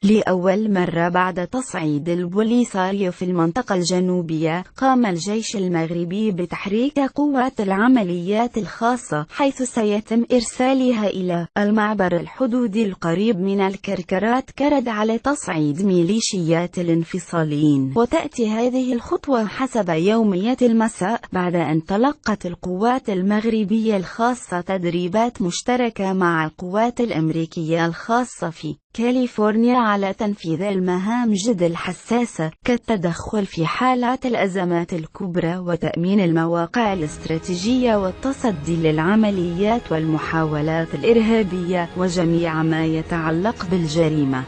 لأول مرة بعد تصعيد البوليساريو في المنطقة الجنوبية، قام الجيش المغربي بتحريك قوات العمليات الخاصة، حيث سيتم إرسالها إلى المعبر الحدودي القريب من الكركرات كردع لتصعيد ميليشيات الانفصاليين. وتأتي هذه الخطوة حسب يومية المساء بعد أن تلقت القوات المغربية الخاصة تدريبات مشتركة مع القوات الأمريكية الخاصة في كاليفورنيا على تنفيذ المهام جد الحساسة، كالتدخل في حالات الأزمات الكبرى وتأمين المواقع الاستراتيجية والتصدي للعمليات والمحاولات الإرهابية وجميع ما يتعلق بالجريمة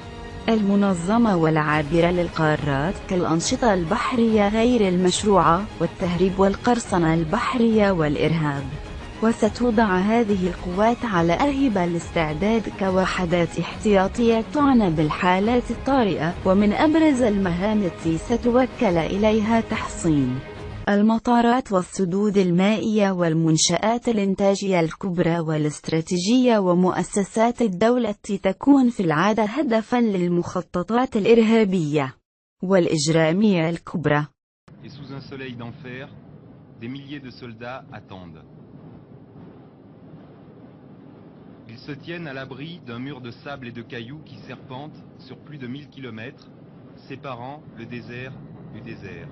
المنظمة والعابرة للقارات، كالأنشطة البحرية غير المشروعة والتهريب والقرصنة البحرية والإرهاب. وستوضع هذه القوات على أرهب الاستعداد كوحدات احتياطية تعنى بالحالات الطارئة، ومن أبرز المهام التي ستوكل إليها تحصين المطارات والسدود المائية والمنشآت الإنتاجية الكبرى والاستراتيجية ومؤسسات الدولة التي تكون في العادة هدفاً للمخططات الإرهابية والإجرامية الكبرى. Ils se tiennent à l'abri d'un mur de sable et de cailloux qui serpente sur plus de 1000 km, séparant le désert du désert.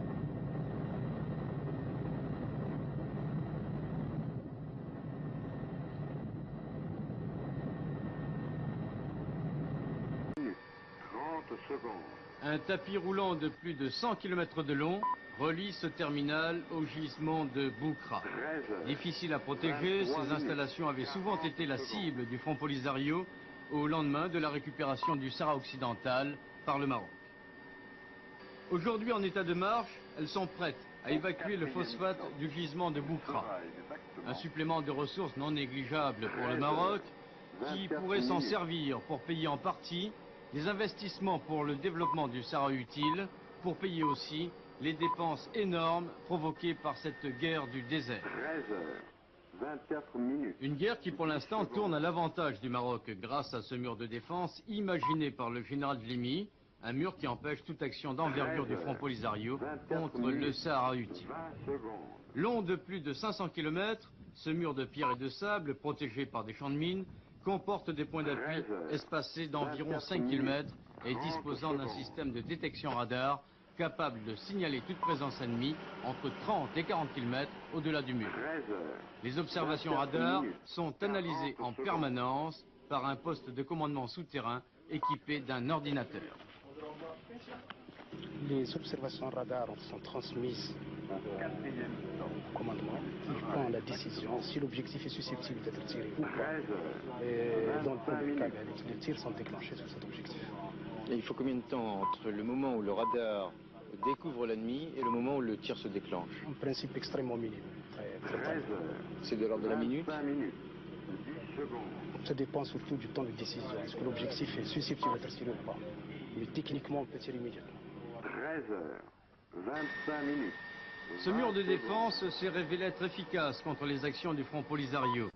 Un tapis roulant de plus de 100 km de long relie ce terminal au gisement de Boukra. Difficile à protéger, ces installations avaient souvent été la cible du Front Polisario au lendemain de la récupération du Sahara occidental par le Maroc. Aujourd'hui en état de marche, elles sont prêtes à évacuer le phosphate du gisement de Boukra. Un supplément de ressources non négligeable pour le Maroc qui pourrait s'en servir pour payer en partie des investissements pour le développement du Sahara utile, pour payer aussi les dépenses énormes provoquées par cette guerre du désert. 24 minutes. Une guerre qui pour l'instant tourne à l'avantage du Maroc grâce à ce mur de défense imaginé par le général Dlimi, un mur qui empêche toute action d'envergure du Front Polisario contre le Sahara utile. Long de plus de 500 km, ce mur de pierre et de sable protégé par des champs de mines comporte des points d'appui espacés d'environ 5 km et disposant d'un système de détection radar capable de signaler toute présence ennemie entre 30 et 40 km au-delà du mur. Les observations radar sont analysées en permanence par un poste de commandement souterrain équipé d'un ordinateur. Les observations radar sont transmises au commandement qui prend la décision si l'objectif est susceptible d'être tiré ou pas. Et dans le premier cas, les tirs sont déclenchés sur cet objectif. Et il faut combien de temps entre le moment où le radar découvre l'ennemi et le moment où le tir se déclenche? En principe extrêmement minime. C'est de l'ordre de la minute? 5 minutes. 10 secondes. Ça dépend surtout du temps de décision. Est-ce que l'objectif est susceptible d'être tiré ou pas? Mais techniquement, on peut tirer immédiatement. 13 heures, 25 minutes. Ce mur de défense s'est révélé être efficace contre les actions du Front Polisario.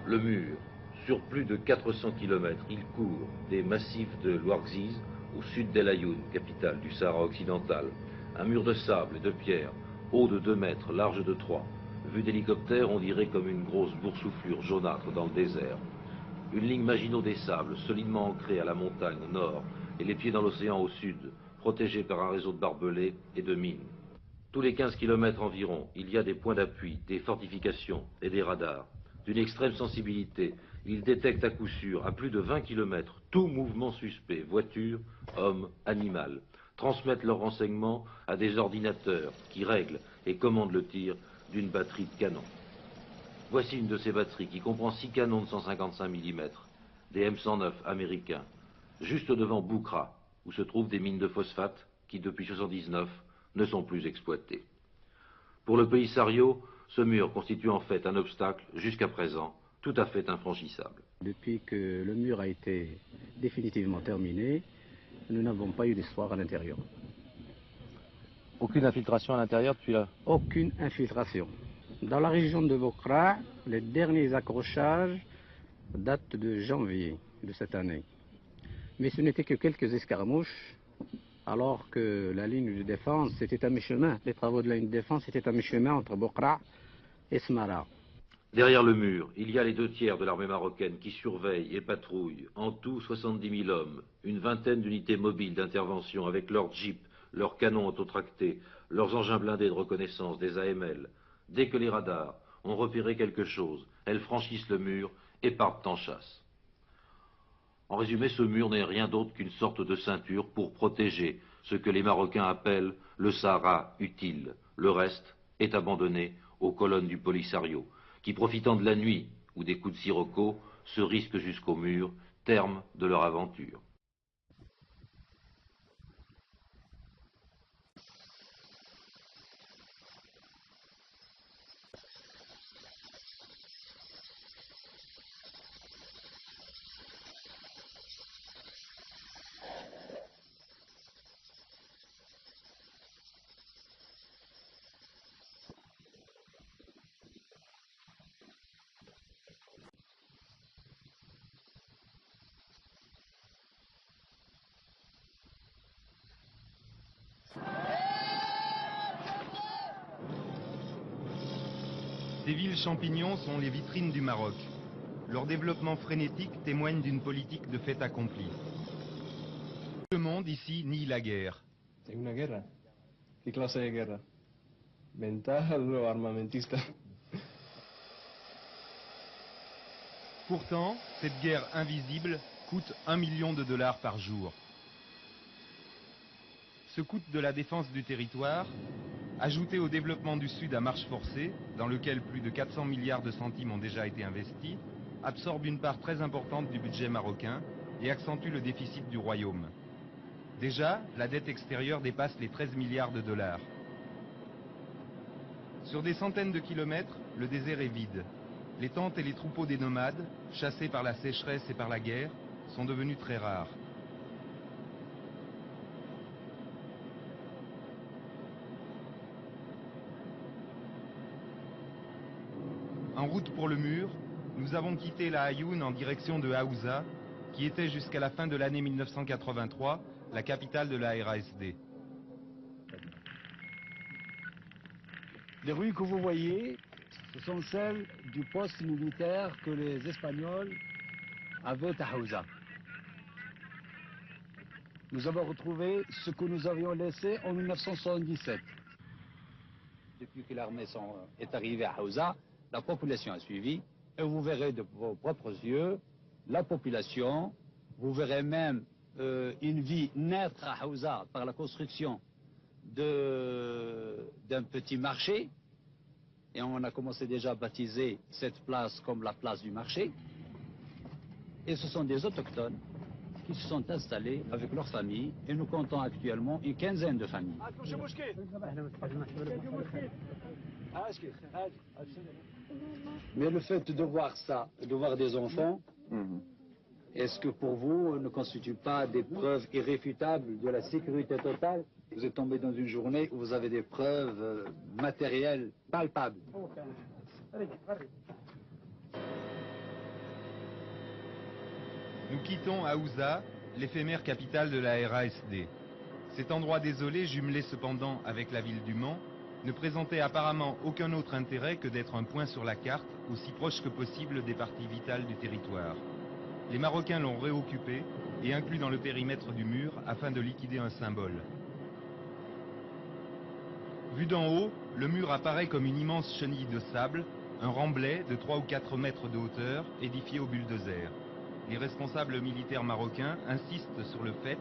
Le mur, sur plus de 400 km, il court des massifs de l'Ouargziz au sud d'El Ayoun, capitale du Sahara occidental. Un mur de sable et de pierre, haut de 2 mètres, large de 3. Vu d'hélicoptère, on dirait comme une grosse boursouflure jaunâtre dans le désert. Une ligne Maginot des sables, solidement ancrée à la montagne au nord et les pieds dans l'océan au sud, protégée par un réseau de barbelés et de mines. Tous les 15 km environ, il y a des points d'appui, des fortifications et des radars. D'une extrême sensibilité, ils détectent à coup sûr, à plus de 20 km, tout mouvement suspect, voiture, homme, animal, transmettent leurs renseignements à des ordinateurs qui règlent et commandent le tir d'une batterie de canons. Voici une de ces batteries qui comprend 6 canons de 155 mm, des M109 américains, juste devant Boukra, où se trouvent des mines de phosphate qui, depuis 1979, ne sont plus exploitées. Pour le Polisario, ce mur constitue en fait un obstacle, jusqu'à présent, tout à fait infranchissable. Depuis que le mur a été définitivement terminé, nous n'avons pas eu d'histoire à l'intérieur. Aucune infiltration à l'intérieur depuis là? Aucune infiltration. Dans la région de Boukra, les derniers accrochages datent de janvier de cette année. Mais ce n'était que quelques escarmouches, alors que la ligne de défense était à mi-chemin. Les travaux de la ligne de défense étaient à mi-chemin entre Bokra et Smara. Derrière le mur, il y a les 2/3 de l'armée marocaine qui surveillent et patrouillent. En tout, 70 000 hommes, une vingtaine d'unités mobiles d'intervention avec leurs jeeps, leurs canons autotractés, leurs engins blindés de reconnaissance, des AML. Dès que les radars ont repéré quelque chose, elles franchissent le mur et partent en chasse. En résumé, ce mur n'est rien d'autre qu'une sorte de ceinture pour protéger ce que les Marocains appellent le Sahara utile. Le reste est abandonné aux colonnes du Polisario, qui, profitant de la nuit ou des coups de sirocco, se risquent jusqu'au mur, terme de leur aventure. Ces villes champignons sont les vitrines du Maroc. Leur développement frénétique témoigne d'une politique de fait accompli. Le monde ici nie la guerre. C'est une guerre. ¿Qué clase de guerra? Mental o armamentista? Pourtant, cette guerre invisible coûte $1 million par jour. Ce coût de la défense du territoire, ajouté au développement du Sud à marche forcée, dans lequel plus de 400 milliards de centimes ont déjà été investis, absorbe une part très importante du budget marocain et accentue le déficit du royaume. Déjà, la dette extérieure dépasse les 13 milliards de dollars. Sur des centaines de kilomètres, le désert est vide. Les tentes et les troupeaux des nomades, chassés par la sécheresse et par la guerre, sont devenus très rares. En route pour le mur, nous avons quitté la Aïoun en direction de Haouza, qui était jusqu'à la fin de l'année 1983 la capitale de la RASD. Les rues que vous voyez, ce sont celles du poste militaire que les Espagnols avaient à Haouza. Nous avons retrouvé ce que nous avions laissé en 1977. Depuis que l'armée est arrivée à Haouza, la population a suivi, et vous verrez de vos propres yeux la population, vous verrez même une vie naître à Haouza par la construction d'un petit marché, et on a commencé déjà à baptiser cette place comme la place du marché, et ce sont des autochtones qui se sont installés avec leurs familles, et nous comptons actuellement une quinzaine de familles. Mais le fait de voir ça, de voir des enfants, est-ce que pour vous ne constitue pas des preuves irréfutables de la sécurité totale? Vous êtes tombé dans une journée où vous avez des preuves matérielles palpables. Nous quittons Haouza, l'éphémère capitale de la RASD. Cet endroit désolé, jumelé cependant avec la ville du Mans, ne présentait apparemment aucun autre intérêt que d'être un point sur la carte, aussi proche que possible des parties vitales du territoire. Les Marocains l'ont réoccupé et inclus dans le périmètre du mur afin de liquider un symbole. Vu d'en haut, le mur apparaît comme une immense chenille de sable, un remblai de 3 ou 4 mètres de hauteur édifié au bulldozer. Les responsables militaires marocains insistent sur le fait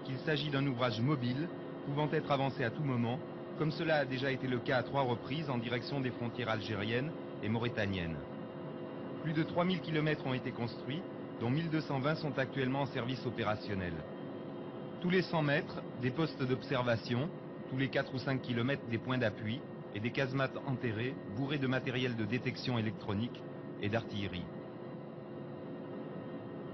qu'il s'agit d'un ouvrage mobile, pouvant être avancé à tout moment, comme cela a déjà été le cas à 3 reprises en direction des frontières algériennes et mauritaniennes. Plus de 3000 km ont été construits, dont 1220 sont actuellement en service opérationnel. Tous les 100 mètres, des postes d'observation, tous les 4 ou 5 km des points d'appui et des casemates enterrées bourrées de matériel de détection électronique et d'artillerie.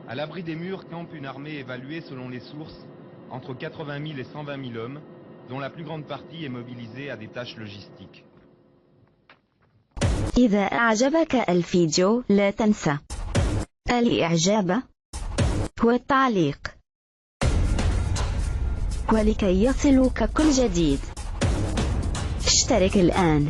À l'abri des murs campe une armée évaluée selon les sources entre 80 000 et 120 000 hommes, dont la plus grande partie est mobilisée à des tâches logistiques. إذا أعجبك الفيديو لا تنسى الإعجاب والتعليق. ولكي يصلك كل جديد اشترك الآن.